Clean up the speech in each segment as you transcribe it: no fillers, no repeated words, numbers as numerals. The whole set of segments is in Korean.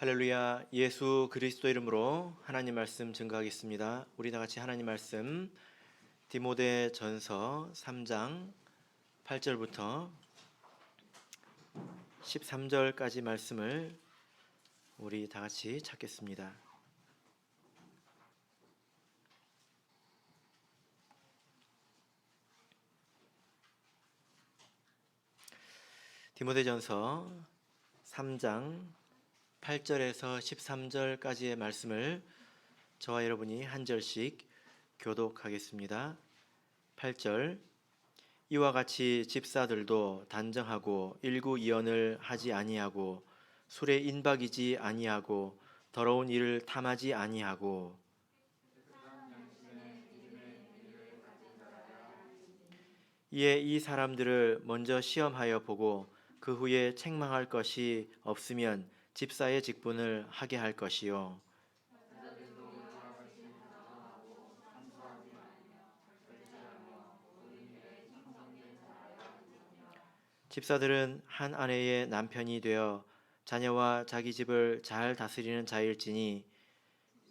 할렐루야. 예수 그리스도 이름으로 하나님 말씀 증거하겠습니다. 우리 다 같이 하나님 말씀 디모데전서 3장 8절부터 13절까지 말씀을 우리 다 같이 찾겠습니다. 디모데전서 3장 8절에서 13절까지의 말씀을 저와 여러분이 한 절씩 교독하겠습니다. 8절. 이와 같이 집사들도 단정하고 일구이언을 하지 아니하고 술에 인박이지 아니하고 더러운 일을 탐하지 아니하고 이에 이 사람들을 먼저 시험하여 보고 그 후에 책망할 것이 없으면 집사의 직분을 하게 할 것이요. 집사들은 한 아내의 남편이 되어 자녀와 자기 집을 잘 다스리는 자일지니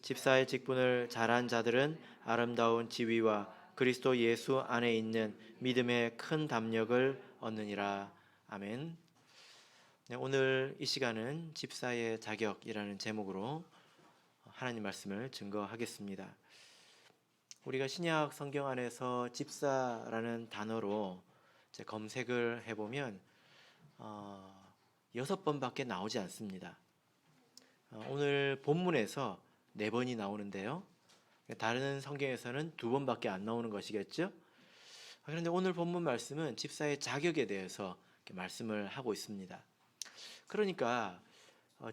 집사의 직분을 잘한 자들은 아름다운 지위와 그리스도 예수 안에 있는 믿음의 큰 담력을 얻느니라. 아멘. 네, 오늘 이 시간은 집사의 자격이라는 제목으로 하나님 말씀을 증거하겠습니다. 우리가 신약 성경 안에서 집사라는 단어로 검색을 해보면 6번밖에 나오지 않습니다. 오늘 본문에서 4번이 나오는데요. 다른 성경에서는 2번밖에 안 나오는 것이겠죠. 그런데 오늘 본문 말씀은 집사의 자격에 대해서 말씀을 하고 있습니다. 그러니까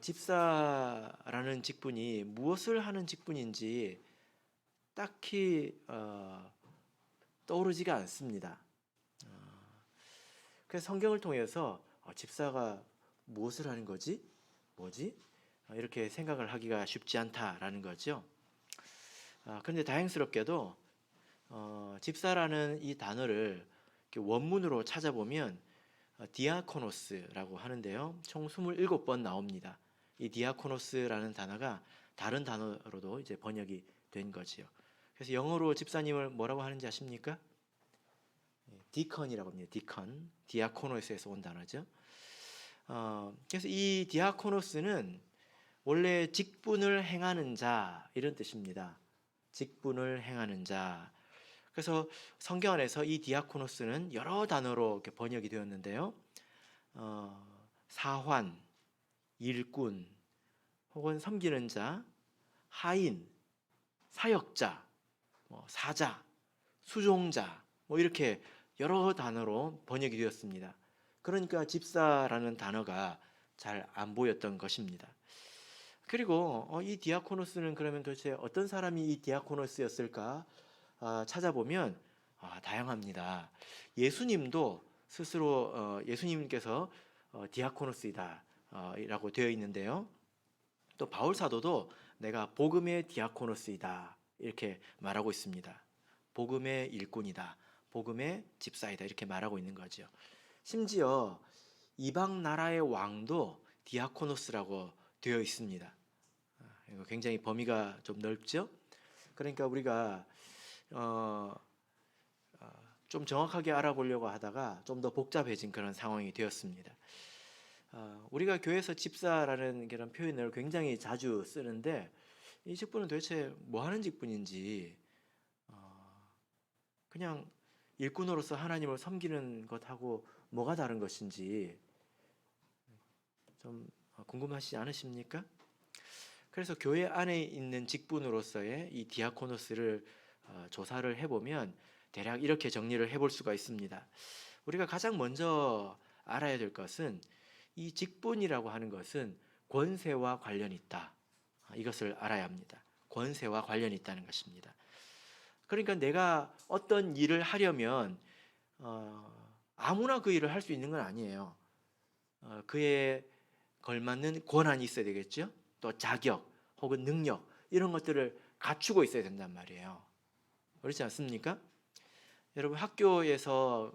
집사라는 직분이 무엇을 하는 직분인지 딱히 떠오르지가 않습니다. 그래서 성경을 통해서 집사가 무엇을 하는 거지? 뭐지? 이렇게 생각을 하기가 쉽지 않다라는 거죠. 그런데 다행스럽게도 집사라는 이 단어를 원문으로 찾아보면 디아코노스라고 하는데요. 총 27번 나옵니다. 이 디아코노스라는 단어가 다른 단어로도 이제 번역이 된 거지요. 그래서 영어로 집사님을 뭐라고 하는지 아십니까? 디컨이라고 합니다. 디컨. 디아코노스에서 온 단어죠. 그래서 이 디아코노스는 원래 직분을 행하는 자 이런 뜻입니다. 직분을 행하는 자. 그래서 성경 안에서 이 디아코노스는 여러 단어로 이렇게 번역이 되었는데요. 사환, 일꾼, 혹은 섬기는 자, 하인, 사역자, 사자, 수종자, 이렇게 여러 단어로 번역이 되었습니다. 그러니까 집사라는 단어가 잘 안 보였던 것입니다. 그리고 이 디아코노스는 그러면 도대체 어떤 사람이 이 디아코노스였을까 찾아보면 다양합니다. 예수님도 스스로 예수님께서 디아코노스이다 라고 되어 있는데요. 또 바울 사도도 내가 복음의 디아코노스이다 이렇게 말하고 있습니다. 복음의 일꾼이다. 복음의 집사이다 이렇게 말하고 있는 거죠. 심지어 이방 나라의 왕도 디아코노스라고 되어 있습니다. 이거 굉장히 범위가 좀 넓죠. 그러니까 우리가 좀 정확하게 알아보려고 하다가 좀 더 복잡해진 그런 상황이 되었습니다. 우리가 교회에서 집사라는 그런 표현을 굉장히 자주 쓰는데 이 직분은 도대체 뭐 하는 직분인지 그냥 일꾼으로서 하나님을 섬기는 것하고 뭐가 다른 것인지 좀 궁금하시지 않으십니까? 그래서 교회 안에 있는 직분으로서의 이 디아코노스를 조사를 해보면 대략 이렇게 정리를 해볼 수가 있습니다. 우리가 가장 먼저 알아야 될 것은 이 직분이라고 하는 것은 권세와 관련이 있다. 이것을 알아야 합니다. 권세와 관련이 있다는 것입니다. 그러니까 내가 어떤 일을 하려면 아무나 그 일을 할 수 있는 건 아니에요. 그에 걸맞는 권한이 있어야 되겠죠. 또 자격 혹은 능력 이런 것들을 갖추고 있어야 된단 말이에요. 그렇지 않습니까? 여러분 학교에서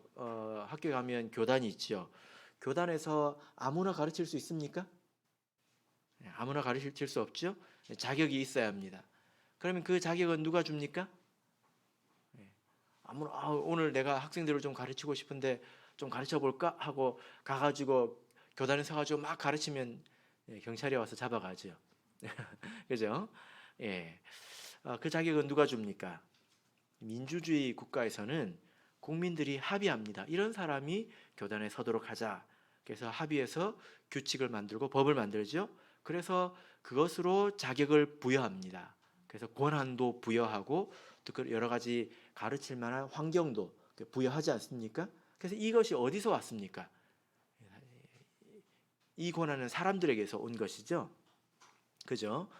학교 가면 교단이 있죠. 교단에서 아무나 가르칠 수 있습니까? 아무나 가르칠 수 없죠. 자격이 있어야 합니다. 그러면 그 자격은 누가 줍니까? 아무나 오늘 내가 학생들을 좀 가르치고 싶은데 좀 가르쳐 볼까 하고 가가지고 교단에 서가지고 막 가르치면 경찰이 와서 잡아가죠. 그죠? 예. 그 자격은 누가 줍니까? 민주주의 국가에서는 국민들이 합의합니다. 이런 사람이 교단에 서도록 하자. 그래서 합의해서 규칙을 만들고 법을 만들죠. 그래서 그것으로 자격을 부여합니다. 그래서 권한도 부여하고 또 여러 가지 가르칠 만한 환경도 부여하지 않습니까? 그래서 이것이 어디서 왔습니까? 이 권한은 사람들에게서 온 것이죠. 그죠?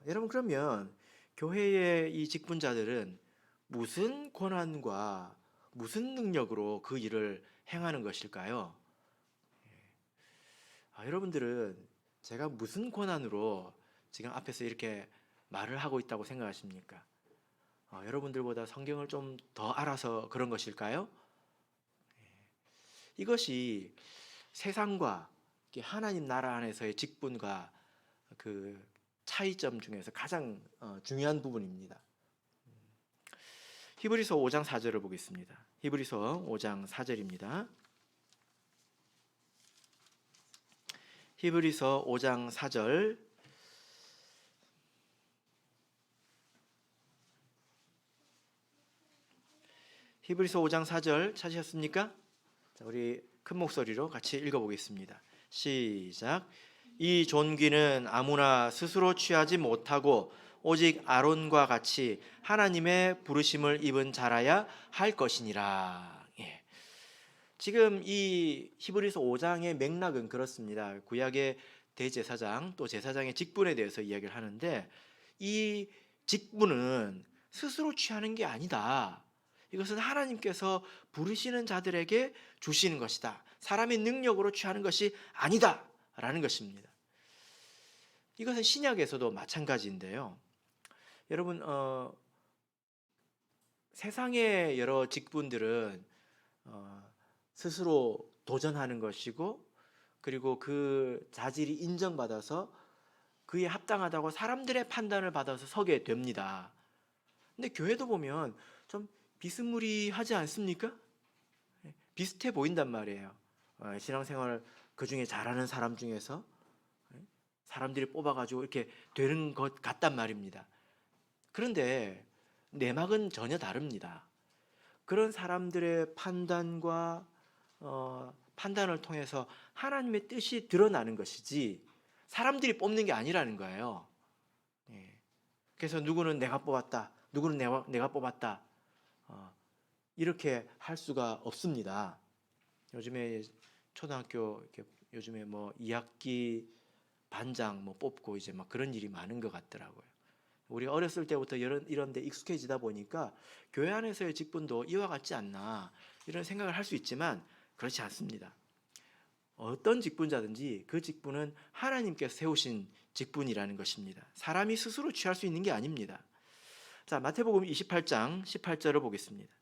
여러분 그러면 교회의 이 직분자들은 무슨 권한과 무슨 능력으로 그 일을 행하는 것일까요? 여러분들은 제가 무슨 권한으로 지금 앞에서 이렇게 말을 하고 있다고 생각하십니까? 여러분들보다 성경을 좀 더 알아서 그런 것일까요? 이것이 세상과 하나님 나라 안에서의 직분과 그 차이점 중에서 가장 중요한 부분입니다. 히브리서 5장 4절을 보겠습니다. 히브리서 5장 4절입니다. 히브리서 5장 4절. 히브리서 5장 4절 찾으셨습니까? 자, 우리 큰 목소리로 같이 읽어보겠습니다. 시작. 이 존귀는 아무나 스스로 취하지 못하고 오직 아론과 같이 하나님의 부르심을 입은 자라야 할 것이니라. 예. 지금 이 히브리서 5장의 맥락은 그렇습니다. 구약의 대제사장 또 제사장의 직분에 대해서 이야기를 하는데 이 직분은 스스로 취하는 게 아니다. 이것은 하나님께서 부르시는 자들에게 주시는 것이다. 사람의 능력으로 취하는 것이 아니다 라는 것입니다. 이것은 신약에서도 마찬가지인데요. 여러분 세상의 여러 직분들은 스스로 도전하는 것이고 그리고 그 자질이 인정받아서 그에 합당하다고 사람들의 판단을 받아서 서게 됩니다. 근데 교회도 보면 좀 비스무리하지 않습니까? 비슷해 보인단 말이에요. 신앙생활 그 중에 잘하는 사람 중에서 사람들이 뽑아가지고 이렇게 되는 것 같단 말입니다. 그런데 내막은 전혀 다릅니다. 그런 사람들의 판단과 판단을 통해서 하나님의 뜻이 드러나는 것이지 사람들이 뽑는 게 아니라는 거예요. 그래서 누구는 내가 뽑았다, 누구는 내가 뽑았다 이렇게 할 수가 없습니다. 요즘에 초등학교 요즘에 뭐 2학기 반장 뭐 뽑고 이제 막 그런 일이 많은 것 같더라고요. 우리 어렸을 때부터 이런 데 익숙해지다 보니까 교회 안에서의 직분도 이와 같지 않나 이런 생각을 할 수 있지만 그렇지 않습니다. 어떤 직분자든지 그 직분은 하나님께서 세우신 직분이라는 것입니다. 사람이 스스로 취할 수 있는 게 아닙니다. 자, 마태복음 28장 18절을 보겠습니다.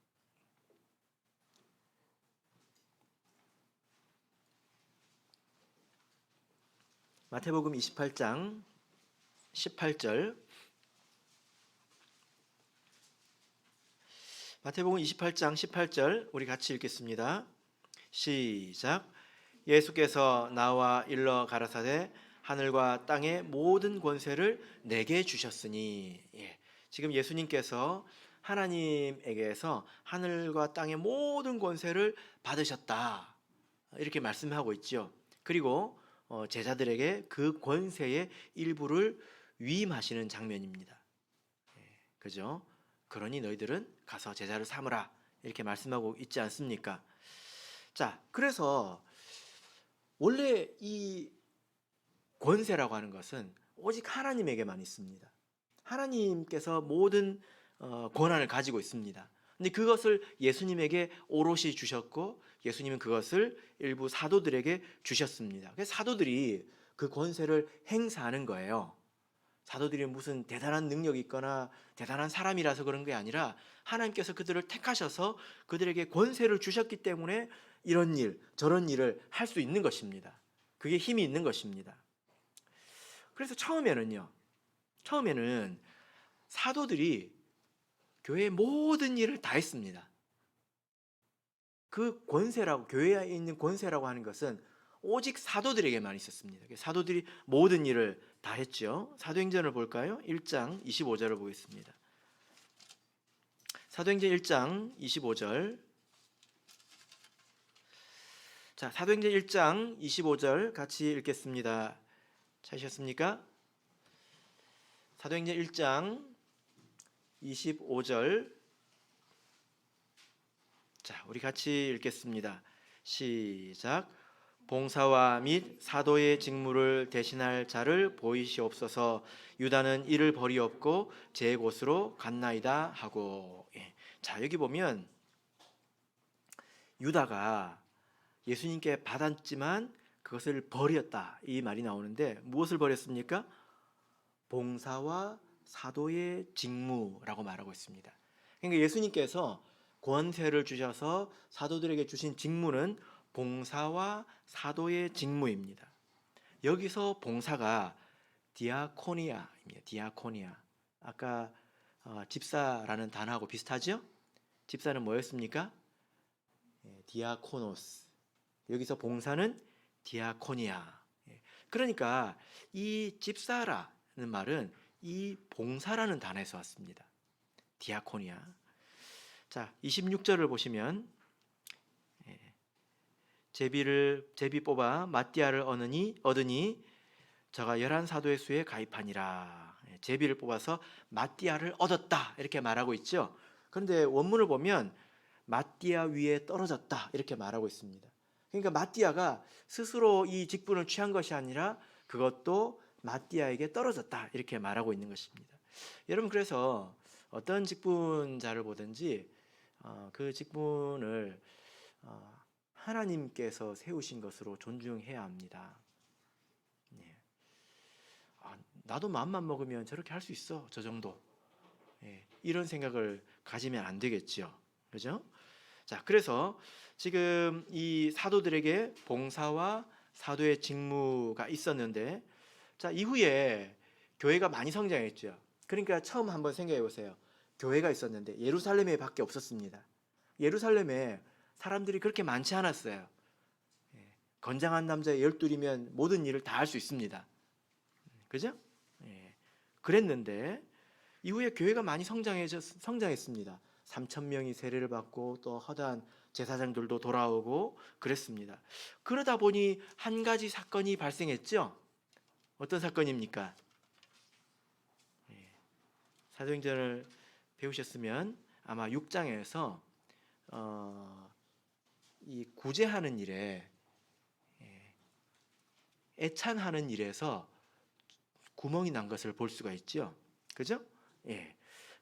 마태복음 28장 18절. 마태복음 28장 18절 우리 같이 읽겠습니다. 시작. 예수께서 나와 일러 가라사대 하늘과 땅의 모든 권세를 내게 주셨으니. 지금 예수님께서 하나님에게서 하늘과 땅의 모든 권세를 받으셨다 이렇게 말씀하고 있죠. 그리고 제자들에게 그 권세의 일부를 위임하시는 장면입니다. 그죠? 그러니 너희들은 가서 제자를 삼으라 이렇게 말씀하고 있지 않습니까? 자, 그래서 원래 이 권세라고 하는 것은 오직 하나님에게만 있습니다. 하나님께서 모든 권한을 가지고 있습니다. 근데 그것을 예수님에게 오롯이 주셨고 예수님은 그것을 일부 사도들에게 주셨습니다. 그래서 사도들이 그 권세를 행사하는 거예요. 사도들이 무슨 대단한 능력이 있거나 대단한 사람이라서 그런 게 아니라 하나님께서 그들을 택하셔서 그들에게 권세를 주셨기 때문에 이런 일, 저런 일을 할 수 있는 것입니다. 그게 힘이 있는 것입니다. 그래서 처음에는 사도들이 교회의 모든 일을 다 했습니다. 그 권세라고, 교회에 있는 권세라고 하는 것은 오직 사도들에게만 있었습니다. 사도들이 모든 일을 다 했죠. 사도행전을 볼까요? 1장 25절을 보겠습니다. 사도행전 1장 25절. 자, 사도행전 1장 25절 같이 읽겠습니다. 찾으셨습니까? 사도행전 1장 25절. 자, 우리 같이 읽겠습니다. 시작. 봉사와 및 사도의 직무를 대신할 자를 보이시옵소서. 유다는 이를 버리옵고 제 곳으로 갔나이다 하고. 예. 자, 여기 보면 유다가 예수님께 받았지만 그것을 버렸다, 이 말이 나오는데 무엇을 버렸습니까? 봉사와 사도의 직무라고 말하고 있습니다. 그러니까 예수님께서 권세를 주셔서 사도들에게 주신 직무는 봉사와 사도의 직무입니다. 여기서 봉사가 디아코니아입니다. 디아코니아. 아까 집사라는 단어하고 비슷하죠? 집사는 뭐였습니까? 디아코노스. 여기서 봉사는 디아코니아. 그러니까 이 집사라는 말은 이 봉사라는 단어에서 왔습니다. 디아코니아. 자, 26절을 보시면 제비 뽑아 마띠아를 얻으니 저가 11사도의 수에 가입하니라. 제비를 뽑아서 마띠아를 얻었다, 이렇게 말하고 있죠. 그런데 원문을 보면 마띠아 위에 떨어졌다, 이렇게 말하고 있습니다. 그러니까 마띠아가 스스로 이 직분을 취한 것이 아니라 그것도 마띠아에게 떨어졌다, 이렇게 말하고 있는 것입니다. 여러분, 그래서 어떤 직분자를 보든지 그 직분을 하나님께서 세우신 것으로 존중해야 합니다. 나도 마음만 먹으면 저렇게 할 수 있어, 저 정도. 이런 생각을 가지면 안 되겠죠. 그죠? 자, 그래서 지금 이 사도들에게 봉사와 사도의 직무가 있었는데, 자, 이후에 교회가 많이 성장했죠. 그러니까 처음 한번 생각해 보세요. 교회가 있었는데 예루살렘에 밖에 없었습니다. 예루살렘에 사람들이 그렇게 많지 않았어요. 건장한 남자 12이면 모든 일을 다 할 수 있습니다. 그죠? 그랬는데 이후에 교회가 많이 성장했습니다. 3,000명이 세례를 받고 또 허다한 제사장들도 돌아오고 그랬습니다. 그러다 보니 한 가지 사건이 발생했죠. 어떤 사건입니까? 사도행전을 배우셨으면 아마 6장에서 이 구제하는 일에, 애찬하는 일에서 구멍이 난 것을 볼 수가 있죠. 그죠? 예.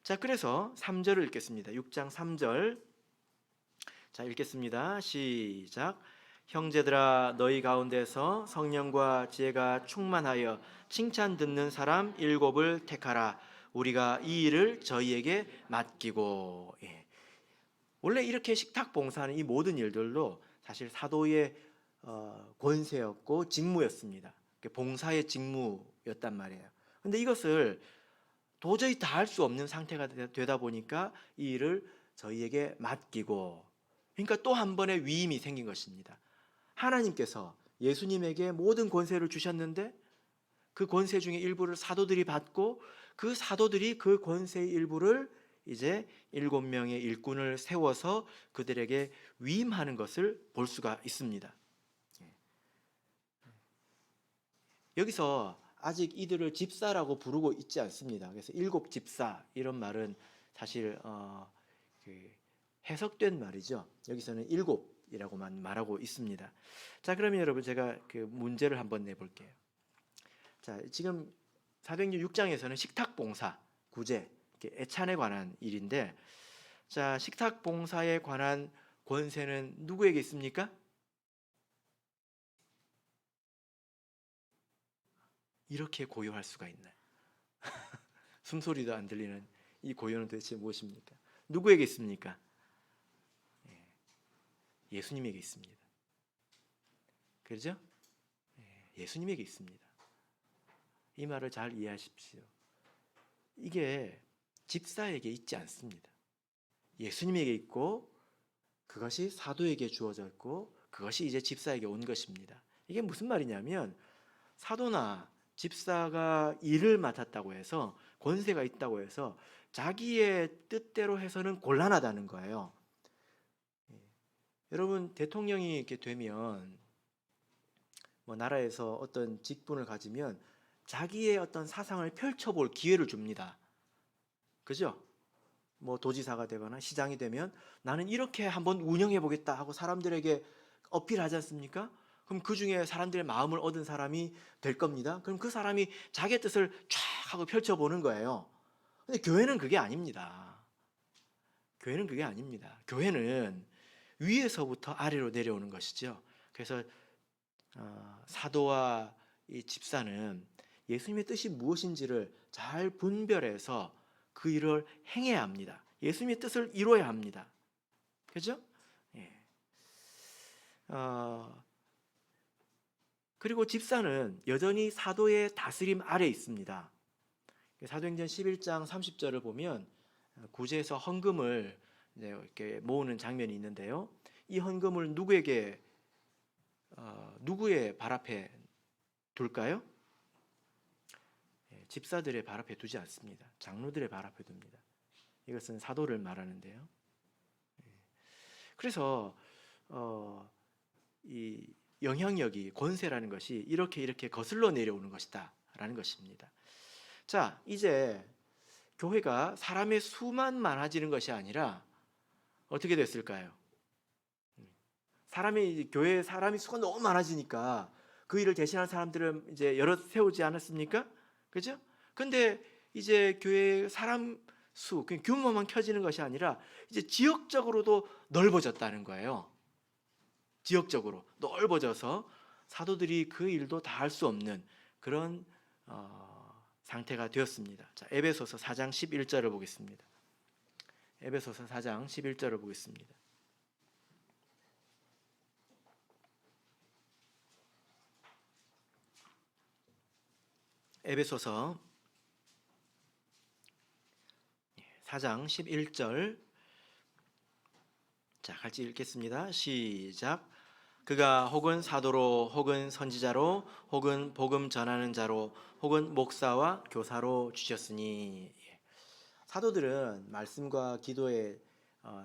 자, 그래서 3절을 읽겠습니다. 6장 3절. 자, 읽겠습니다. 시작. 형제들아, 너희 가운데서 성령과 지혜가 충만하여 칭찬 듣는 사람 7을 택하라. 우리가 이 일을 저희에게 맡기고. 예. 원래 이렇게 식탁 봉사하는 이 모든 일들도 사실 사도의 권세였고 직무였습니다. 봉사의 직무였단 말이에요. 근데 이것을 도저히 다 할 수 없는 상태가 되다 보니까 이 일을 저희에게 맡기고, 그러니까 또 한 번의 위임이 생긴 것입니다. 하나님께서 예수님에게 모든 권세를 주셨는데 그 권세 중에 일부를 사도들이 받고, 그 사도들이 그 권세의 일부를 이제 7명의 일꾼을 세워서 그들에게 위임하는 것을 볼 수가 있습니다. 여기서 아직 이들을 집사라고 부르고 있지 않습니다. 그래서 7 집사, 이런 말은 사실 해석된 말이죠. 여기서는 7이라고만 말하고 있습니다. 자, 그러면 여러분, 제가 그 문제를 한번 내볼게요. 자, 지금 사도행전 6장에서는 식탁 봉사, 구제, 애찬에 관한 일인데, 자, 식탁 봉사에 관한 권세는 누구에게 있습니까? 이렇게 고요할 수가 있나요? 숨소리도 안 들리는 이 고요는 도대체 무엇입니까? 누구에게 있습니까? 예수님에게 있습니다. 그렇죠? 예수님에게 있습니다. 이 말을 잘 이해하십시오. 이게 집사에게 있지 않습니다. 예수님에게 있고 그것이 사도에게 주어져 있고 그것이 이제 집사에게 온 것입니다. 이게 무슨 말이냐면 사도나 집사가 일을 맡았다고 해서 권세가 있다고 해서 자기의 뜻대로 해서는 곤란하다는 거예요. 여러분 대통령이 이렇게 되면 뭐 나라에서 어떤 직분을 가지면 자기의 어떤 사상을 펼쳐볼 기회를 줍니다. 그죠? 뭐 도지사가 되거나 시장이 되면 나는 이렇게 한번 운영해 보겠다 하고 사람들에게 어필하지 않습니까? 그럼 그 중에 사람들의 마음을 얻은 사람이 될 겁니다. 그럼 그 사람이 자기의 뜻을 쫙 하고 펼쳐보는 거예요. 근데 교회는 그게 아닙니다. 교회는 그게 아닙니다. 교회는 위에서부터 아래로 내려오는 것이죠. 그래서 사도와 이 집사는 예수님의 뜻이 무엇인지를 잘 분별해서 그 일을 행해야 합니다. 예수님의 뜻을 이루어야 합니다. 그죠? 예. 그리고 집사는 여전히 사도의 다스림 아래 있습니다. 사도행전 11장 30절을 보면 구제에서 헌금을 이렇게 모으는 장면이 있는데요. 이 헌금을 누구의 발 앞에 둘까요? 집사들의 발 앞에 두지 않습니다. 장로들의 발 앞에 둡니다. 이것은 사도를 말하는데요. 그래서 이 영향력이 권세라는 것이 이렇게 거슬러 내려오는 것이다라는 것입니다. 자, 이제 교회가 사람의 수만 많아지는 것이 아니라 어떻게 됐을까요? 교회 사람이 수가 너무 많아지니까 그 일을 대신할 사람들을 이제 여러 세우지 않았습니까? 그죠? 근데 이제 교회 사람 수, 규모만 켜지는 것이 아니라 이제 지역적으로도 넓어졌다는 거예요. 지역적으로 넓어져서 사도들이 그 일도 다 할 수 없는 그런 상태가 되었습니다. 자, 에베소서 4장 11절을 보겠습니다. 에베소서 4장 11절을 보겠습니다. 에베소서 4장 11절. 자, 같이 읽겠습니다. 시작. 그가 혹은 사도로 혹은 선지자로 혹은 복음 전하는 자로 혹은 목사와 교사로 주셨으니. 사도들은 말씀과 기도의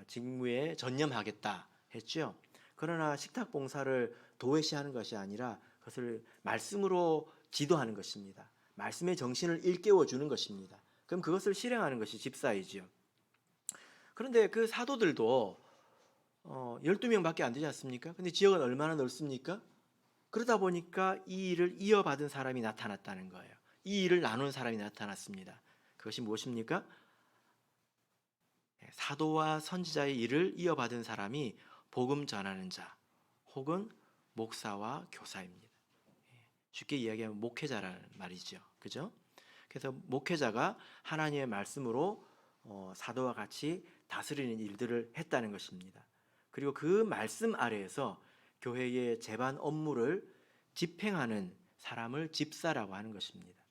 직무에 전념하겠다 했죠. 그러나 식탁 봉사를 도외시하는 것이 아니라 그것을 말씀으로 지도하는 것입니다. 말씀의 정신을 일깨워 주는 것입니다. 그럼 그것을 실행하는 것이 집사이지요. 그런데 그 사도들도 12명밖에 안 되지 않습니까? 근데 지역은 얼마나 넓습니까? 그러다 보니까 이 일을 이어받은 사람이 나타났다는 거예요. 이 일을 나눈 사람이 나타났습니다. 그것이 무엇입니까? 사도와 선지자의 일을 이어받은 사람이 복음 전하는 자 혹은 목사와 교사입니다. 쉽게 이야기하면 목회자라는 말이죠. 그죠? 그래서 목회자가 하나님의 말씀으로 사도와 같이 다스리는 일들을 했다는 것입니다. 그리고 그 말씀 아래에서 교회의 제반 업무를 집행하는 사람을 집사라고 하는 것입니다.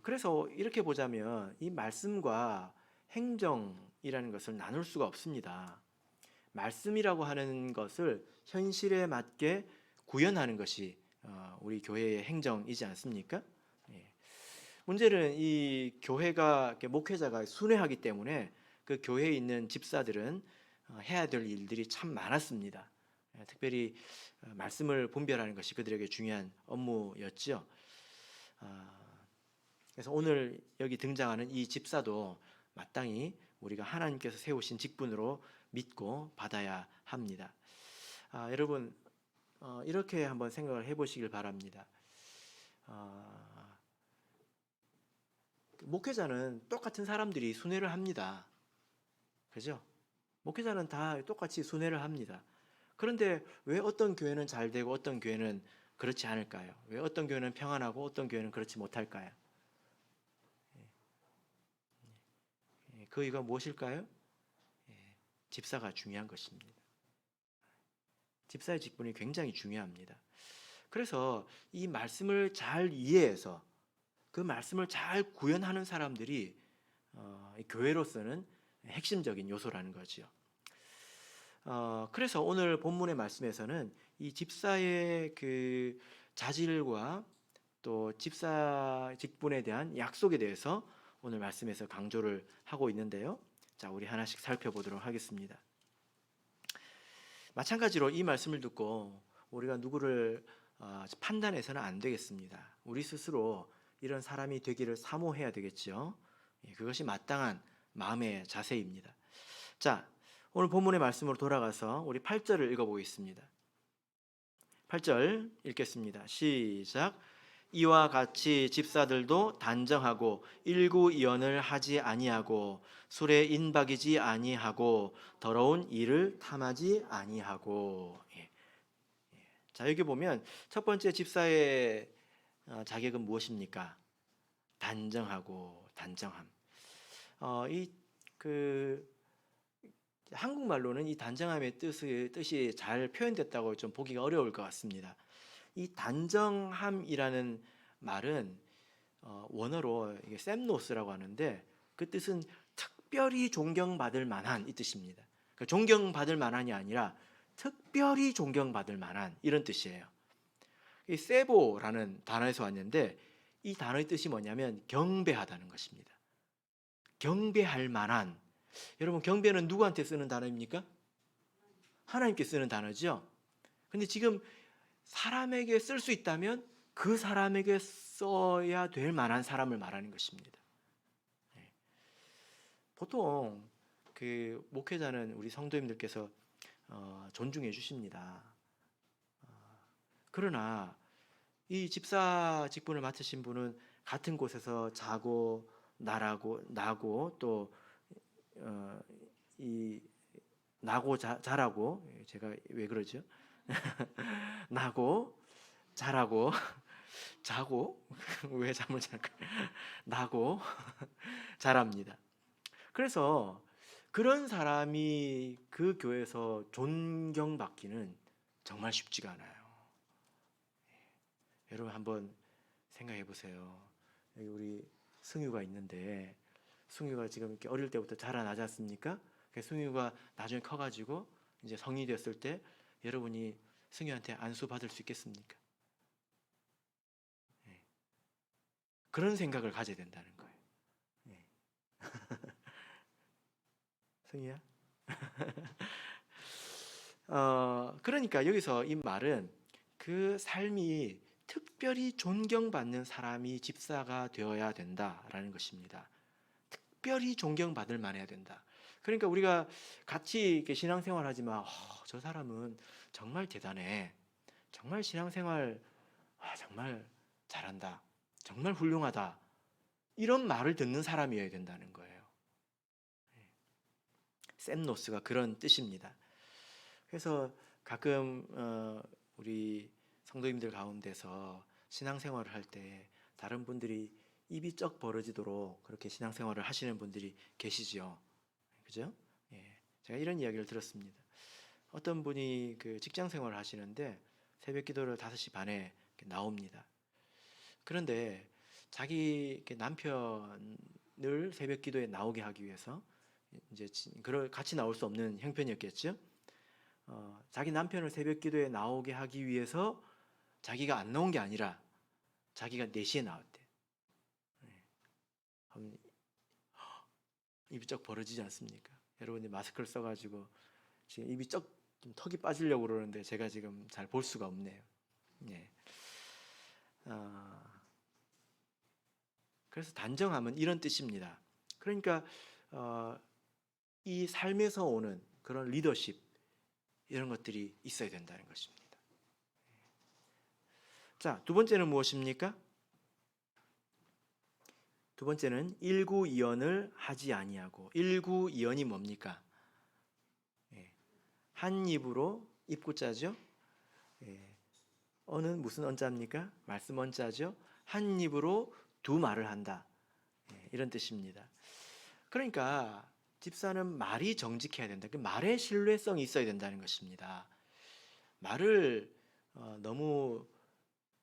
그래서 이렇게 보자면 이 말씀과 행정이라는 것을 나눌 수가 없습니다. 말씀이라고 하는 것을 현실에 맞게 구현하는 것이 우리 교회의 행정이지 않습니까? 문제는 이 교회가 목회자가 순회하기 때문에 그 교회에 있는 집사들은 해야 될 일들이 참 많았습니다. 특별히 말씀을 분별하는 것이 그들에게 중요한 업무였죠. 그래서 오늘 여기 등장하는 이 집사도 마땅히 우리가 하나님께서 세우신 직분으로 믿고 받아야 합니다. 여러분 이렇게 한번 생각을 해보시길 바랍니다. 목회자는 똑같은 사람들이 순회를 합니다. 그죠? 목회자는 다 똑같이 순회를 합니다. 그런데 왜 어떤 교회는 잘 되고 어떤 교회는 그렇지 않을까요? 왜 어떤 교회는 평안하고 어떤 교회는 그렇지 못할까요? 그 이유가 무엇일까요? 집사가 중요한 것입니다. 집사의 직분이 굉장히 중요합니다. 그래서 이 말씀을 잘 이해해서 그 말씀을 잘 구현하는 사람들이 이 교회로서는 핵심적인 요소라는 거지요. 그래서 오늘 본문의 말씀에서는 이 집사의 그 자질과 또 집사 직분에 대한 약속에 대해서 오늘 말씀에서 강조를 하고 있는데요. 자, 우리 하나씩 살펴보도록 하겠습니다. 마찬가지로 이 말씀을 듣고 우리가 누구를 판단해서는 안 되겠습니다. 우리 스스로 이런 사람이 되기를 사모해야 되겠죠. 그것이 마땅한 마음의 자세입니다. 자, 오늘 본문의 말씀으로 돌아가서 우리 8절을 읽어보겠습니다. 8절 읽겠습니다. 시작. 이와 같이 집사들도 단정하고 일구이언을 하지 아니하고 술에 인박이지 아니하고 더러운 일을 탐하지 아니하고. 자, 여기 보면 첫 번째 집사의 자격은 무엇입니까? 단정하고 단정함. 한국말로는 이 단정함의 뜻이 잘 표현됐다고 좀 보기가 어려울 것 같습니다. 이 단정함이라는 말은 원어로 이게 샘노스라고 하는데 그 뜻은 특별히 존경받을 만한 이 뜻입니다. 그러니까 존경받을 만한이 아니라 특별히 존경받을 만한 이런 뜻이에요. 이 세보라는 단어에서 왔는데 이 단어의 뜻이 뭐냐면 경배하다는 것입니다. 경배할 만한. 여러분, 경배는 누구한테 쓰는 단어입니까? 하나님께 쓰는 단어죠. 근데 지금 사람에게 쓸 수 있다면 그 사람에게 써야 될 만한 사람을 말하는 것입니다. 보통 그 목회자는 우리 성도님들께서 존중해 주십니다. 그러나 이 집사 직분을 맡으신 분은 같은 곳에서 자고 나고 또 이 나고 자라고, 제가 왜 그러죠? 나고 자라고 자고 왜 잠을 잘까? 나고 자랍니다. 그래서 그런 사람이 그 교회에서 존경받기는 정말 쉽지가 않아요. 여러분 한번 생각해 보세요. 여기 우리 승유가 있는데 승유가 지금 이렇게 어릴 때부터 자라나지 않습니까? 승유가 나중에 커가지고 이제 성인이 됐을 때 여러분이 승유한테 안수 받을 수 있겠습니까? 그런 생각을 가져야 된다는 거예요. 승희야? 그러니까 여기서 이 말은 그 삶이 특별히 존경받는 사람이 집사가 되어야 된다라는 것입니다. 특별히 존경받을 만해야 된다. 그러니까 우리가 같이 이렇게 신앙생활 하지만 저 사람은 정말 대단해. 정말 신앙생활 정말 잘한다. 정말 훌륭하다. 이런 말을 듣는 사람이어야 된다는 거예요. 샘노스가 그런 뜻입니다. 그래서 가끔 우리 성도님들 가운데서 신앙생활을 할 때 다른 분들이 입이 쩍 벌어지도록 그렇게 신앙생활을 하시는 분들이 계시죠. 그죠? 제가 이런 이야기를 들었습니다. 어떤 분이 그 직장 생활을 하시는데 새벽 기도를 5시 반에 나옵니다. 그런데 자기 남편을 새벽 기도에 나오게 하기 위해서 이제 같이 나올 수 없는 형편이었겠죠. 자기 남편을 새벽 기도에 나오게 하기 위해서 자기가 안 나온 게 아니라 자기가 4시에 나왔대. 입이 쩍 벌어지지 않습니까? 여러분이 마스크를 써가지고 지금 입이 좀 턱이 빠지려고 그러는데 제가 지금 잘 볼 수가 없네요. 그래서 단정함은 이런 뜻입니다. 그러니까 이 삶에서 오는 그런 리더십 이런 것들이 있어야 된다는 것입니다. 자, 두 번째는 무엇입니까? 두 번째는 일구이언을 하지 아니하고. 일구이언이 뭡니까? 한 입으로 입구자죠. 어는 무슨 언자입니까? 말씀 언자죠. 한 입으로 두 말을 한다. 이런 뜻입니다. 그러니까 집사는 말이 정직해야 된다. 그 말의 신뢰성이 있어야 된다는 것입니다. 말을 너무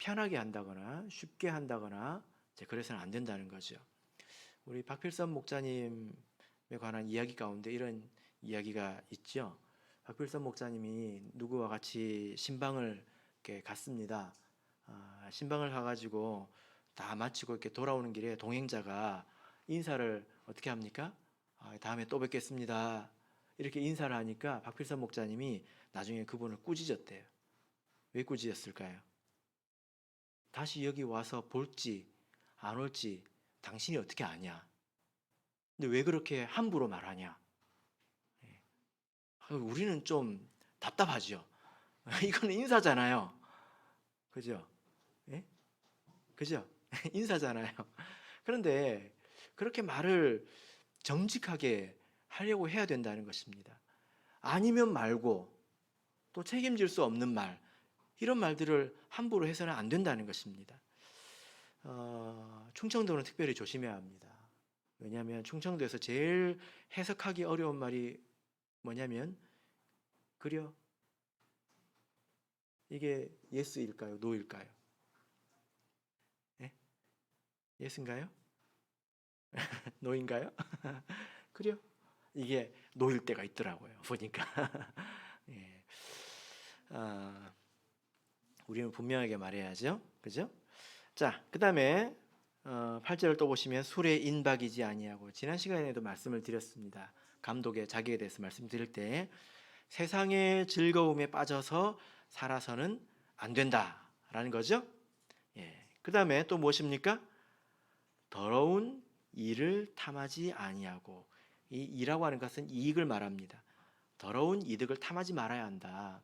편하게 한다거나 쉽게 한다거나 이제 그래서는 안 된다는 거죠. 우리 박필선 목사님에 관한 이야기 가운데 이런 이야기가 있죠. 박필선 목사님이 누구와 같이 신방을 이렇게 갔습니다. 신방을 가가지고 다 마치고 이렇게 돌아오는 길에 동행자가 인사를 어떻게 합니까? 다음에 또 뵙겠습니다. 이렇게 인사를 하니까 박필선 목사님이 나중에 그분을 꾸짖었대요. 왜 꾸짖었을까요? 다시 여기 와서 볼지 안 올지 당신이 어떻게 아냐? 근데 왜 그렇게 함부로 말하냐? 우리는 좀 답답하죠. 이거는 인사잖아요. 그죠? 예? 그죠? 인사잖아요. 그런데 그렇게 말을 정직하게 하려고 해야 된다는 것입니다. 아니면 말고 또 책임질 수 없는 말, 이런 말들을 함부로 해서는 안 된다는 것입니다. 충청도는 특별히 조심해야 합니다. 왜냐하면 충청도에서 제일 해석하기 어려운 말이 뭐냐면 그려 이게 예스일까요? 노일까요? 예? 예스인가요? 노인가요? 그려 이게 노일 때가 있더라고요. 보니까 예. 우리는 분명하게 말해야죠. 그죠? 자, 그 다음에 8절을 또 보시면 술에 인박이지 아니하고, 지난 시간에도 말씀을 드렸습니다. 감독의 자기에 대해서 말씀드릴 때 세상의 즐거움에 빠져서 살아서는 안 된다라는 거죠. 예. 그 다음에 또 무엇입니까? 더러운 일을 탐하지 아니하고, 이 일이라고 하는 것은 이익을 말합니다. 더러운 이득을 탐하지 말아야 한다.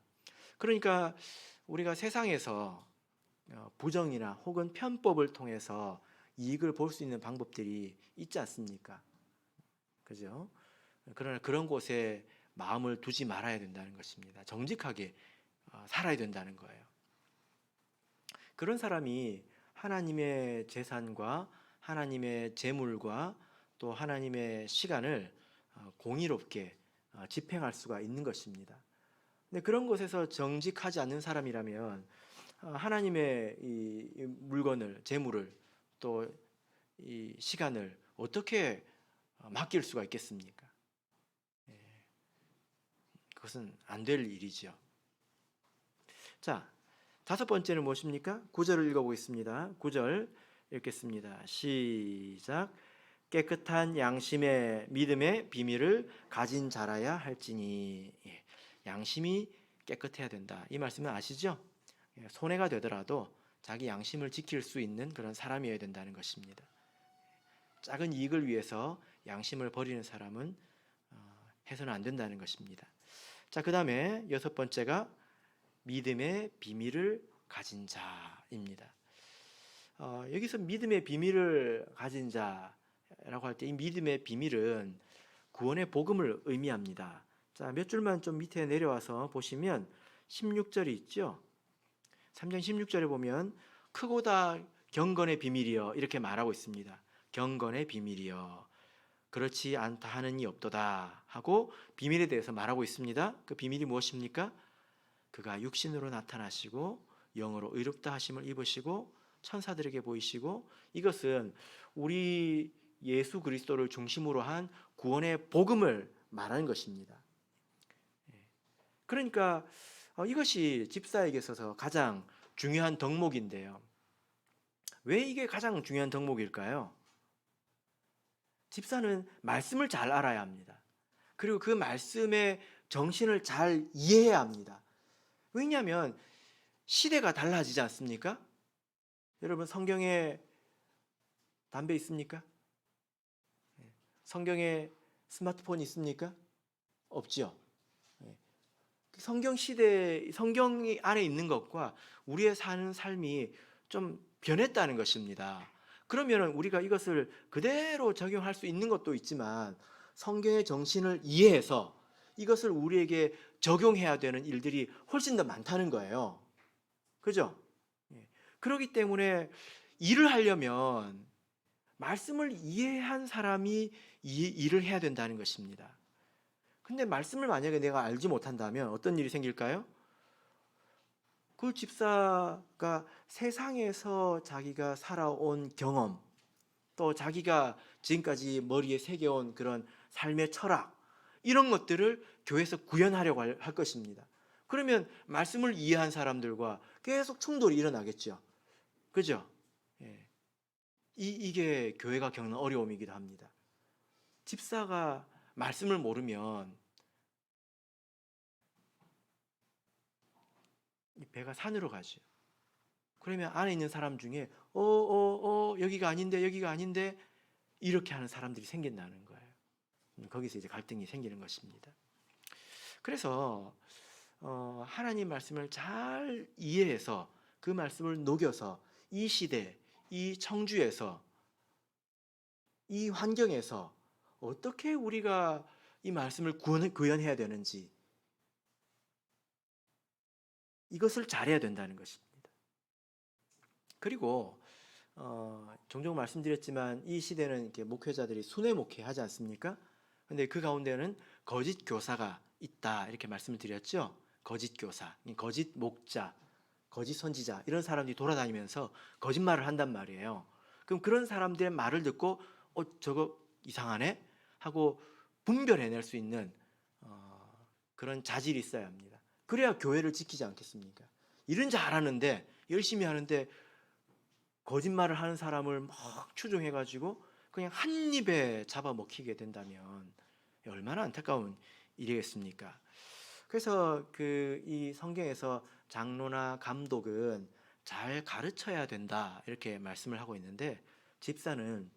그러니까 우리가 세상에서 부정이나 혹은 편법을 통해서 이익을 볼 수 있는 방법들이 있지 않습니까? 그죠? 그러나 그런 곳에 마음을 두지 말아야 된다는 것입니다. 정직하게 살아야 된다는 거예요. 그런 사람이 하나님의 재산과 하나님의 재물과 또 하나님의 시간을 공의롭게 집행할 수가 있는 것입니다. 근데 그런 곳에서 정직하지 않는 사람이라면 하나님의 이 물건을, 재물을, 또 이 시간을 어떻게 맡길 수가 있겠습니까? 그것은 안 될 일이죠. 자, 5번째는 무엇입니까? 9절을 읽어보겠습니다. 9절 읽겠습니다. 시작. 깨끗한 양심의 믿음의 비밀을 가진 자라야 할지니. 양심이 깨끗해야 된다. 이 말씀은 아시죠? 손해가 되더라도 자기 양심을 지킬 수 있는 그런 사람이어야 된다는 것입니다. 작은 이익을 위해서 양심을 버리는 사람은 해서는 안 된다는 것입니다. 자, 그 다음에 6번째가 믿음의 비밀을 가진 자입니다. 여기서 믿음의 비밀을 가진 자라고 할 때 이 믿음의 비밀은 구원의 복음을 의미합니다. 자, 몇 줄만 좀 밑에 내려와서 보시면 16절이 있죠. 3장 16절에 보면 크고다 경건의 비밀이여 이렇게 말하고 있습니다. 경건의 비밀이여 그렇지 않다 하는 이 없도다 하고 비밀에 대해서 말하고 있습니다. 그 비밀이 무엇입니까? 그가 육신으로 나타나시고 영으로 의롭다 하심을 입으시고 천사들에게 보이시고, 이것은 우리 예수 그리스도를 중심으로 한 구원의 복음을 말하는 것입니다. 그러니까 이것이 집사에게 있어서 가장 중요한 덕목인데요. 왜 이게 가장 중요한 덕목일까요? 집사는 말씀을 잘 알아야 합니다. 그리고 그 말씀의 정신을 잘 이해해야 합니다. 왜냐하면 시대가 달라지지 않습니까? 여러분, 성경에 담배 있습니까? 성경에 스마트폰 있습니까? 없죠. 성경 시대, 성경 안에 있는 것과 우리의 사는 삶이 좀 변했다는 것입니다. 그러면 우리가 이것을 그대로 적용할 수 있는 것도 있지만 성경의 정신을 이해해서 이것을 우리에게 적용해야 되는 일들이 훨씬 더 많다는 거예요. 그죠? 그렇기 때문에 일을 하려면 말씀을 이해한 사람이 일을 해야 된다는 것입니다. 근데 말씀을 만약에 내가 알지 못한다면 어떤 일이 생길까요? 그 집사가 세상에서 자기가 살아온 경험, 또 자기가 지금까지 머리에 새겨온 그런 삶의 철학, 이런 것들을 교회에서 구현하려고 할 것입니다. 그러면 말씀을 이해한 사람들과 계속 충돌이 일어나겠죠. 그죠? 예. 이게 교회가 겪는 어려움이기도 합니다. 집사가 말씀을 모르면 이 배가 산으로 가죠. 그러면 안에 있는 사람 중에 여기가 아닌데 여기가 아닌데 이렇게 하는 사람들이 생긴다는 거예요. 거기서 이제 갈등이 생기는 것입니다. 그래서 하나님 말씀을 잘 이해해서 그 말씀을 녹여서 이 시대, 이 청주에서, 이 환경에서 어떻게 우리가 이 말씀을 구현해야 되는지, 이것을 잘해야 된다는 것입니다. 그리고 종종 말씀드렸지만 이 시대는 이렇게 목회자들이 순회 목회하지 않습니까? 근데 그 가운데는 거짓 교사가 있다 이렇게 말씀을 드렸죠. 거짓 교사, 거짓 목자, 거짓 선지자, 이런 사람들이 돌아다니면서 거짓말을 한단 말이에요. 그럼 그런 사람들의 말을 듣고 저거 이상하네 하고 분별해낼 수 있는 그런 자질이 있어야 합니다. 그래야 교회를 지키지 않겠습니까? 일은 잘하는데, 열심히 하는데 거짓말을 하는 사람을 막 추종해가지고 그냥 한 입에 잡아먹히게 된다면 얼마나 안타까운 일이겠습니까? 그래서 이 성경에서 장로나 감독은 잘 가르쳐야 된다 이렇게 말씀을 하고 있는데, 집사는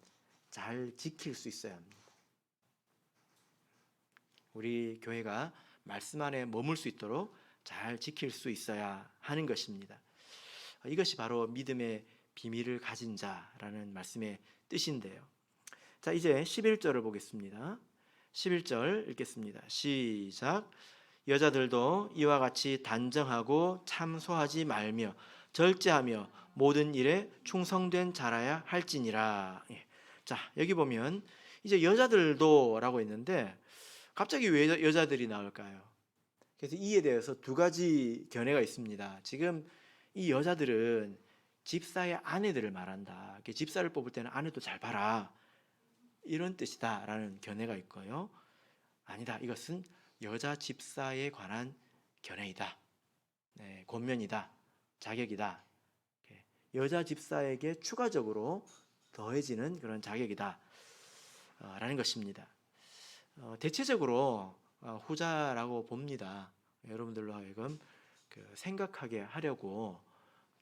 잘 지킬 수 있어야 합니다. 우리 교회가 말씀 안에 머물 수 있도록 잘 지킬 수 있어야 하는 것입니다. 이것이 바로 믿음의 비밀을 가진 자라는 말씀의 뜻인데요. 자, 이제 11절을 보겠습니다. 11절 읽겠습니다. 시작. 여자들도 이와 같이 단정하고 참소하지 말며 절제하며 모든 일에 충성된 자라야 할지니라. 자, 여기 보면 이제 여자들도라고 있는데 갑자기 왜 여자들이 나올까요? 그래서 이에 대해서 두 가지 견해가 있습니다. 지금 이 여자들은 집사의 아내들을 말한다. 집사를 뽑을 때는 아내도 잘 봐라, 이런 뜻이다라는 견해가 있고요. 아니다, 이것은 여자 집사에 관한 견해이다. 네, 권면이다, 자격이다. 여자 집사에게 추가적으로 더해지는 그런 자격이다 라는 것입니다. 대체적으로 후자라고 봅니다. 여러분들로 하여금 생각하게 하려고,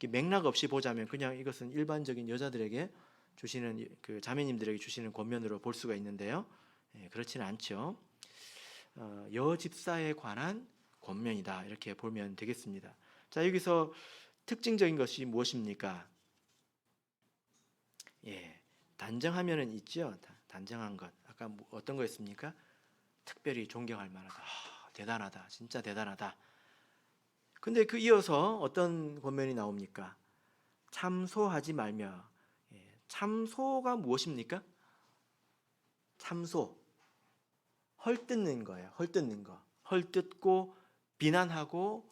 맥락 없이 보자면 그냥 이것은 일반적인 여자들에게 주시는, 자매님들에게 주시는 권면으로 볼 수가 있는데요. 그렇지는 않죠. 여집사에 관한 권면이다 이렇게 보면 되겠습니다. 자, 여기서 특징적인 것이 무엇입니까? 단정하면은 있죠. 단정한 것. 아까 어떤 거였습니까? 특별히 존경할 만하다. 대단하다. 진짜 대단하다. 근데 그 이어서 어떤 권면이 나옵니까? 참소하지 말며. 참소가 무엇입니까? 참소. 헐뜯는 거예요. 헐뜯는 거. 헐뜯고 비난하고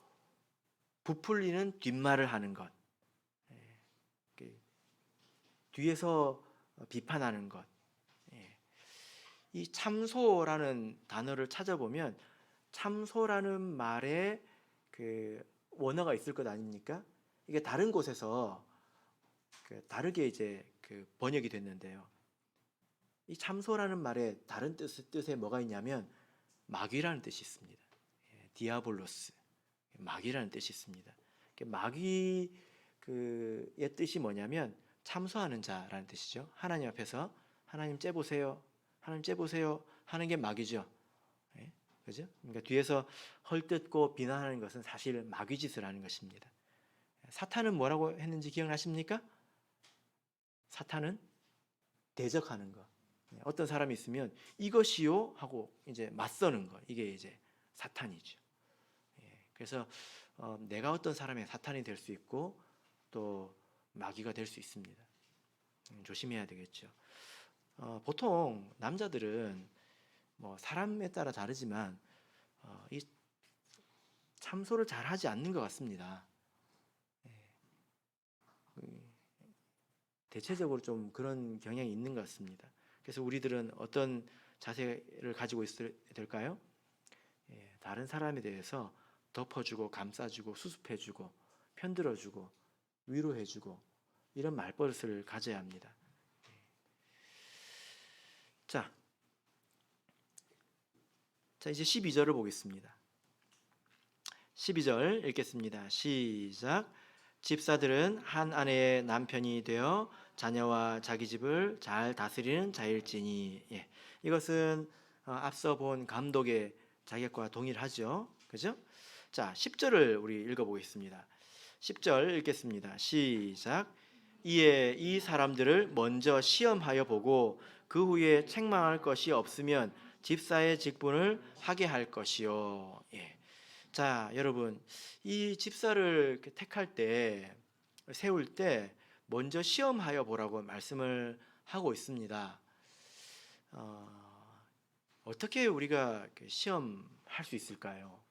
부풀리는 뒷말을 하는 것. 뒤에서 비판하는 것. 이 참소라는 단어를 찾아보면 참소라는 말에 원어가 있을 것 아닙니까? 이게 다른 곳에서 다르게 이제 번역이 됐는데요. 이 참소라는 말에 다른 뜻에 뭐가 있냐면 마귀라는 뜻이 있습니다. 디아볼로스, 마귀라는 뜻이 있습니다. 마귀의 뜻이 뭐냐면 참소하는 자라는 뜻이죠. 하나님 앞에서 하나님 째보세요, 하나님 째보세요 하는 게 마귀죠. 그죠? 그러니까 뒤에서 헐뜯고 비난하는 것은 사실 마귀 짓을 하는 것입니다. 사탄은 뭐라고 했는지 기억나십니까? 사탄은 대적하는 것. 어떤 사람이 있으면 이것이요 하고 이제 맞서는 것. 이게 이제 사탄이죠. 그래서 내가 어떤 사람의 사탄이 될 수 있고 또 마귀가 될 수 있습니다. 조심해야 되겠죠. 보통 남자들은 뭐 사람에 따라 다르지만 이 참소를 잘 하지 않는 것 같습니다. 대체적으로 좀 그런 경향이 있는 것 같습니다. 그래서 우리들은 어떤 자세를 가지고 있어야 될까요? 다른 사람에 대해서 덮어주고 감싸주고 수습해주고 편들어주고 위로해주고 이런 말버릇을 가져야 합니다. 자 이제 12절을 보겠습니다. 12절 읽겠습니다. 시작. 집사들은 한 아내의 남편이 되어 자녀와 자기 집을 잘 다스리는 자일지니. 이것은 앞서 본 감독의 자격과 동일하죠. 그죠? 자, 10절을 우리 읽어보겠습니다. 10절 읽겠습니다. 시작. 이에 이 사람들을 먼저 시험하여 보고 그 후에 책망할 것이 없으면 집사의 직분을 하게 할 것이요. 자, 여러분, 이 집사를 택할 때, 세울 때 먼저 시험하여 보라고 말씀을 하고 있습니다. 어떻게 우리가 시험할 수 있을까요?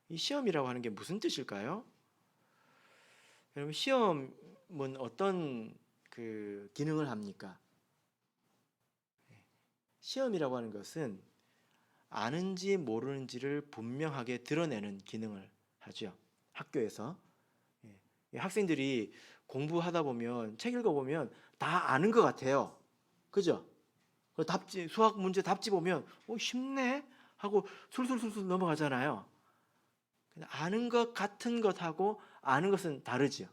이 시험이라고 하는 게 무슨 뜻일까요? 여러분, 시험은 어떤 그 기능을 합니까? 시험이라고 하는 것은 아는지 모르는지를 분명하게 드러내는 기능을 하죠. 학교에서 학생들이 공부하다 보면 책 읽어보면 다 아는 것 같아요. 그죠? 답지 수학 문제 답지 보면 쉽네 하고 술술술술 넘어가잖아요. 아는 것 같은 것하고 아는 것은 다르죠.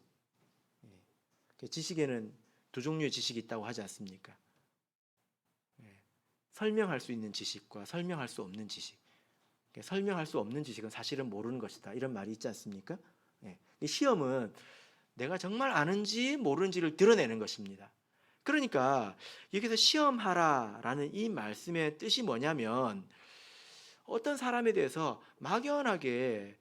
지식에는 두 종류의 지식이 있다고 하지 않습니까? 설명할 수 있는 지식과 설명할 수 없는 지식. 설명할 수 없는 지식은 사실은 모르는 것이다. 이런 말이 있지 않습니까? 시험은 내가 정말 아는지 모르는지를 드러내는 것입니다. 그러니까 여기서 시험하라라는 이 말씀의 뜻이 뭐냐면 어떤 사람에 대해서 막연하게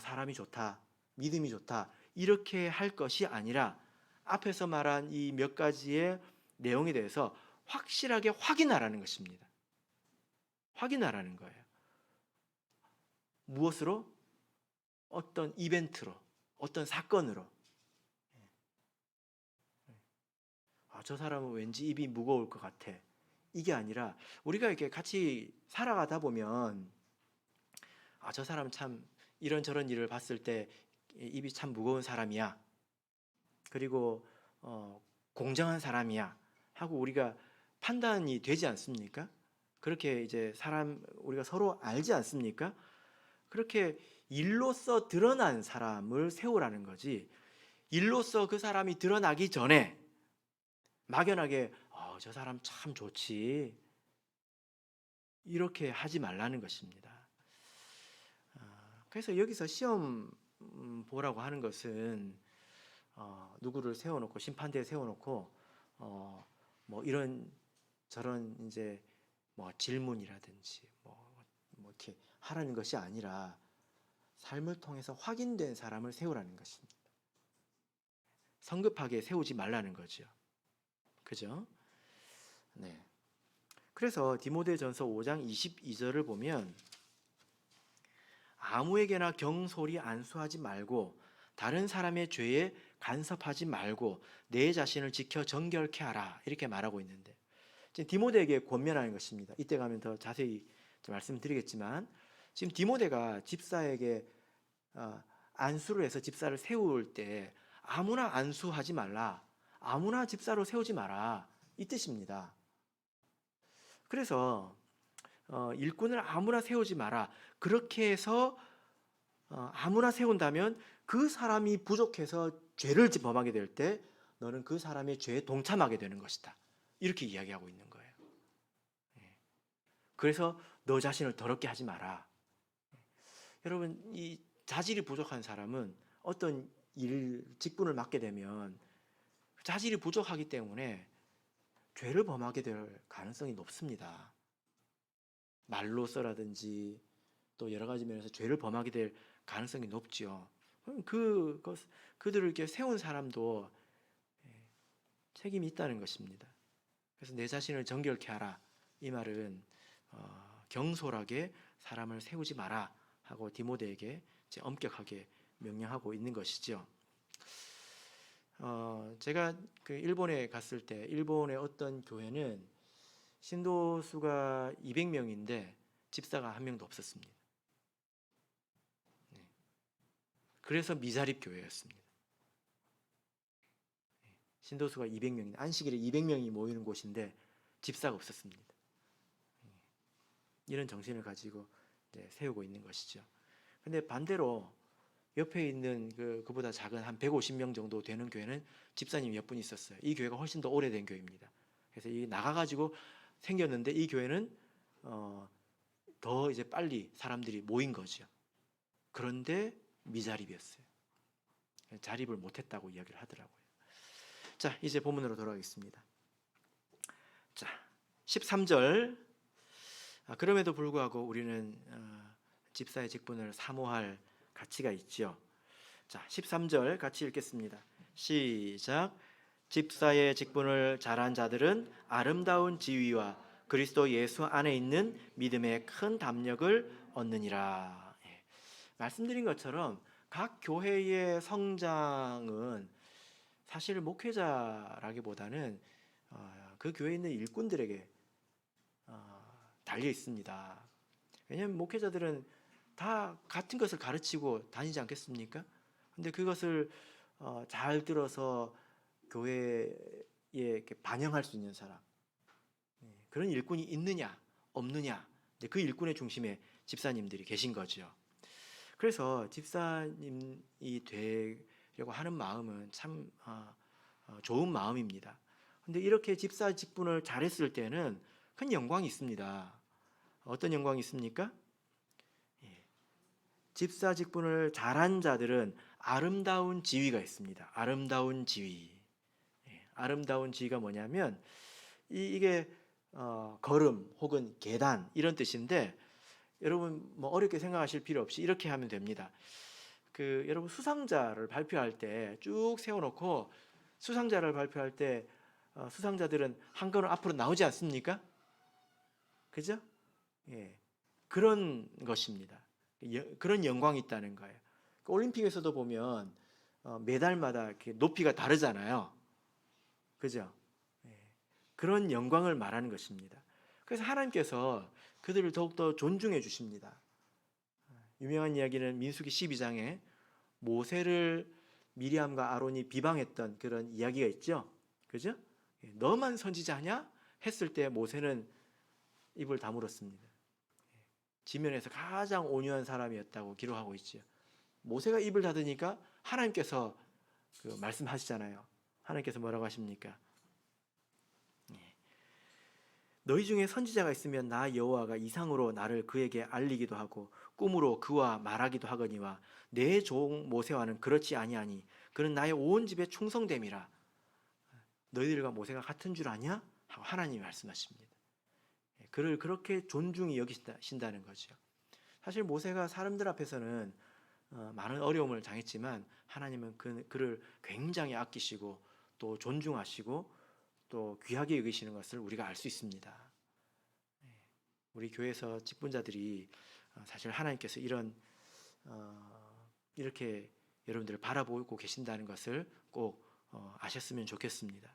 사람이 좋다, 믿음이 좋다 이렇게 할 것이 아니라 앞에서 말한 이 몇 가지의 내용에 대해서 확실하게 확인하라는 것입니다. 확인하라는 거예요. 무엇으로? 어떤 이벤트로, 어떤 사건으로. 저 사람은 왠지 입이 무거울 것 같아. 이게 아니라 우리가 이렇게 같이 살아가다 보면 저 사람은 참 이런저런 일을 봤을 때 입이 참 무거운 사람이야. 그리고 공정한 사람이야 하고 우리가 판단이 되지 않습니까? 그렇게 이제 우리가 서로 알지 않습니까? 그렇게 일로서 드러난 사람을 세우라는 거지. 일로서 그 사람이 드러나기 전에 막연하게 저 사람 참 좋지 이렇게 하지 말라는 것입니다. 그래서 여기서 시험 보라고 하는 것은 누구를 세워놓고 심판대에 세워놓고 뭐 이런 저런 이제 뭐 질문이라든지 뭐 이렇게 하라는 것이 아니라 삶을 통해서 확인된 사람을 세우라는 것입니다. 성급하게 세우지 말라는 거죠. 그죠? 네. 그래서 디모데전서 5장 22절을 보면 아무에게나 경솔히 안수하지 말고 다른 사람의 죄에 간섭하지 말고 내 자신을 지켜 정결케 하라 이렇게 말하고 있는데 지금 디모데에게 권면하는 것입니다. 이때 가면 더 자세히 말씀드리겠지만 지금 디모데가 집사에게 안수를 해서 집사를 세울 때 아무나 안수하지 말라, 아무나 집사로 세우지 마라 이 뜻입니다. 그래서 일꾼을 아무나 세우지 마라. 그렇게 해서 아무나 세운다면 그 사람이 부족해서 죄를 범하게 될 때 너는 그 사람의 죄에 동참하게 되는 것이다. 이렇게 이야기하고 있는 거예요. 그래서 너 자신을 더럽게 하지 마라. 여러분, 이 자질이 부족한 사람은 어떤 직분을 맡게 되면 자질이 부족하기 때문에 죄를 범하게 될 가능성이 높습니다. 말로서라든지 또 여러 가지 면에서 죄를 범하게 될 가능성이 높지요. 그들을 이렇게 세운 사람도 책임이 있다는 것입니다. 그래서 내 자신을 정결케 하라. 이 말은 경솔하게 사람을 세우지 마라 하고 디모데에게 엄격하게 명령하고 있는 것이죠. 제가 그 일본에 갔을 때 일본의 어떤 교회는 신도수가 200명인데 집사가 한 명도 없었습니다. 그래서 미자립 교회였습니다. 신도수가 200명인데 안식일에 200명이 모이는 곳인데 집사가 없었습니다. 이런 정신을 가지고 세우고 있는 것이죠. 근데 반대로 옆에 있는 그보다 작은 한 150명 정도 되는 교회는 집사님이 몇 분 있었어요. 이 교회가 훨씬 더 오래된 교회입니다. 그래서 이 나가가지고 생겼는데 이 교회는 더 이제 빨리 사람들이 모인 거죠. 그런데 미자립이었어요. 자립을 못했다고 이야기를 하더라고요. 자, 이제 본문으로 돌아가겠습니다. 자, 13절. 그럼에도 불구하고 우리는 집사의 직분을 사모할 가치가 있죠. 자, 13절 같이 읽겠습니다. 시작. 집사의 직분을 잘한 자들은 아름다운 지위와 그리스도 예수 안에 있는 믿음의 큰 담력을 얻느니라. 말씀드린 것처럼 각 교회의 성장은 사실 목회자라기보다는 그 교회에 있는 일꾼들에게 달려 있습니다. 왜냐하면 목회자들은 다 같은 것을 가르치고 다니지 않겠습니까? 근데 그것을 잘 들어서 교회에 이렇게 반영할 수 있는 사람, 그런 일꾼이 있느냐 없느냐, 그 일꾼의 중심에 집사님들이 계신 거죠. 그래서 집사님이 되려고 하는 마음은 참 좋은 마음입니다. 근데 이렇게 집사 직분을 잘했을 때는 큰 영광이 있습니다. 어떤 영광이 있습니까? 집사 직분을 잘한 자들은 아름다운 지위가 있습니다. 아름다운 지위. 아름다운 지위가 뭐냐면 이게 걸음 혹은 계단 이런 뜻인데, 여러분 뭐 어렵게 생각하실 필요 없이 이렇게 하면 됩니다. 여러분 수상자를 발표할 때 쭉 세워놓고 수상자를 발표할 때 수상자들은 한 걸음 앞으로 나오지 않습니까? 그죠? 그런 것입니다. 그런 영광이 있다는 거예요. 올림픽에서도 보면 메달마다 이렇게 높이가 다르잖아요. 그죠? 그런 영광을 말하는 것입니다. 그래서 하나님께서 그들을 더욱더 존중해 주십니다. 유명한 이야기는 민수기 12장에 모세를 미리암과 아론이 비방했던 그런 이야기가 있죠. 그죠? 너만 선지자냐? 했을 때 모세는 입을 다물었습니다. 지면에서 가장 온유한 사람이었다고 기록하고 있죠. 모세가 입을 닫으니까 하나님께서 말씀하시잖아요. 하나님께서 뭐라고 하십니까? 너희 중에 선지자가 있으면 나 여호와가 이상으로 나를 그에게 알리기도 하고 꿈으로 그와 말하기도 하거니와 내 종 모세와는 그렇지 아니하니 그는 나의 온 집에 충성됨이라. 너희들과 모세가 같은 줄 아냐? 하고 하나님이 말씀하십니다. 그를 그렇게 존중히 여기신다는 거죠. 사실 모세가 사람들 앞에서는 많은 어려움을 당했지만 하나님은 그를 굉장히 아끼시고 또 존중하시고 또 귀하게 여기시는 것을 우리가 알 수 있습니다. 우리 교회에서 직분자들이 사실 하나님께서 이렇게 여러분들을 바라보고 계신다는 것을 꼭 아셨으면 좋겠습니다.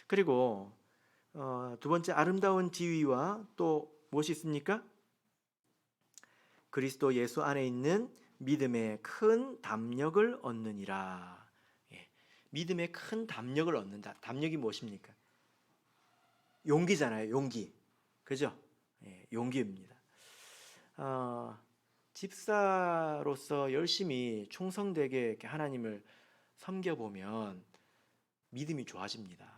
그리고 두 번째, 아름다운 지위와 또 무엇이 있습니까? 그리스도 예수 안에 있는 믿음의 큰 담력을 얻느니라. 믿음의 큰 담력을 얻는다. 담력이 무엇입니까? 용기잖아요. 용기. 그죠? 용기입니다. 집사로서 열심히 충성되게 이렇게 하나님을 섬겨보면 믿음이 좋아집니다.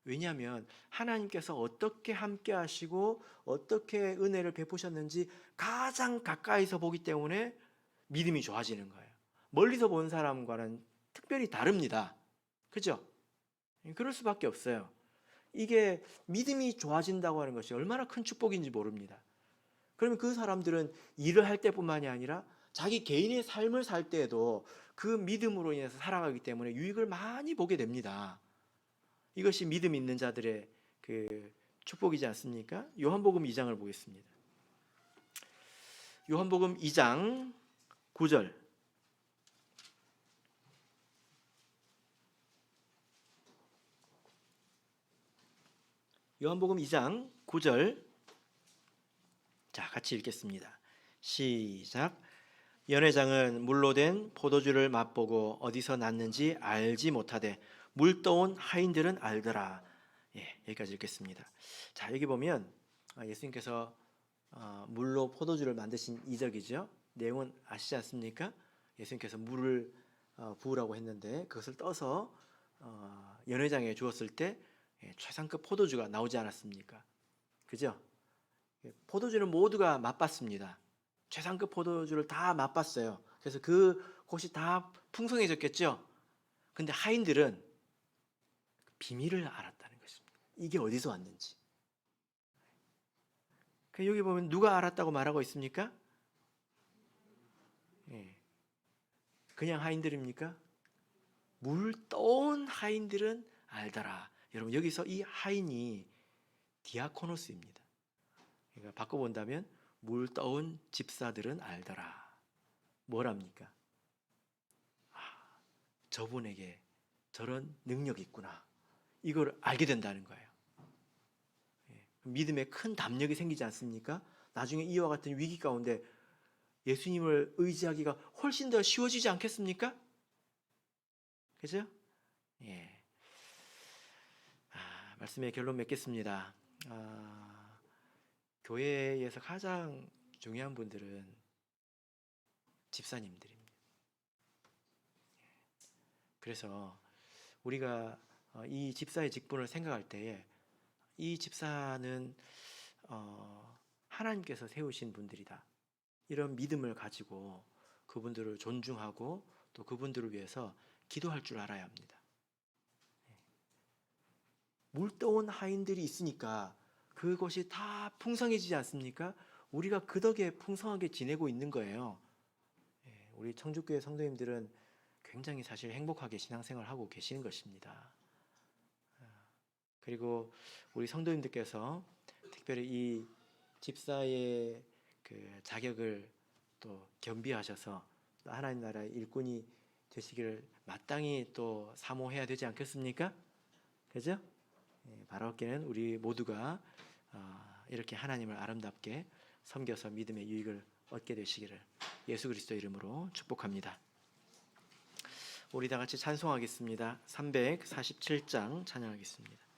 왜냐하면 하나님께서 어떻게 함께 하시고 어떻게 은혜를 베푸셨는지 가장 가까이서 보기 때문에 믿음이 좋아지는 거예요. 멀리서 본 사람과는 특별히 다릅니다. 그죠? 그럴 수밖에 없어요. 이게 믿음이 좋아진다고 하는 것이 얼마나 큰 축복인지 모릅니다. 그러면 그 사람들은 일을 할 때뿐만이 아니라 자기 개인의 삶을 살 때에도 그 믿음으로 인해서 살아가기 때문에 유익을 많이 보게 됩니다. 이것이 믿음 있는 자들의 축복이지 않습니까? 요한복음 2장을 보겠습니다. 요한복음 2장 9절. 요한복음 2장 9절. 자, 같이 읽겠습니다. 시작. 연회장은 물로 된 포도주를 맛보고 어디서 났는지 알지 못하되 물 떠온 하인들은 알더라. 예, 여기까지 읽겠습니다. 자, 여기 보면 예수님께서 물로 포도주를 만드신 이적이죠. 내용은 아시지 않습니까? 예수님께서 물을 부으라고 했는데 그것을 떠서 연회장에 주었을 때 최상급 포도주가 나오지 않았습니까? 그죠? 포도주는 모두가 맛봤습니다. 최상급 포도주를 다 맛봤어요. 그래서 그 곳이 다 풍성해졌겠죠. 근데 하인들은 비밀을 알았다는 것입니다. 이게 어디서 왔는지. 여기 보면 누가 알았다고 말하고 있습니까? 예. 그냥 하인들입니까? 물 떠온 하인들은 알더라. 여러분, 여기서 이 하인이 디아코노스입니다. 그러니까 바꿔본다면 물 떠온 집사들은 알더라. 뭐랍니까? 저분에게 저런 능력이 있구나. 이걸 알게 된다는 거예요. 믿음에 큰 담력이 생기지 않습니까? 나중에 이와 같은 위기 가운데 예수님을 의지하기가 훨씬 더 쉬워지지 않겠습니까? 그죠? 예. 말씀의 결론 맺겠습니다. 교회에서 가장 중요한 분들은 집사님들입니다. 그래서 우리가 이 집사의 직분을 생각할 때에 이 집사는 하나님께서 세우신 분들이다. 이런 믿음을 가지고 그분들을 존중하고 또 그분들을 위해서 기도할 줄 알아야 합니다. 물 떠온 하인들이 있으니까 그것이 다 풍성해지지 않습니까? 우리가 그 덕에 풍성하게 지내고 있는 거예요. 우리 청주교회 성도님들은 굉장히 사실 행복하게 신앙생활을 하고 계시는 것입니다. 그리고 우리 성도님들께서 특별히 이 집사의 그 자격을 또 겸비하셔서 하나님 나라의 일꾼이 되시기를 마땅히 또 사모해야 되지 않겠습니까? 그죠? 바라옵기는 우리 모두가 이렇게 하나님을 아름답게 섬겨서 믿음의 유익을 얻게 되시기를 예수 그리스도 이름으로 축복합니다. 우리 다 같이 찬송하겠습니다. 347장 찬양하겠습니다.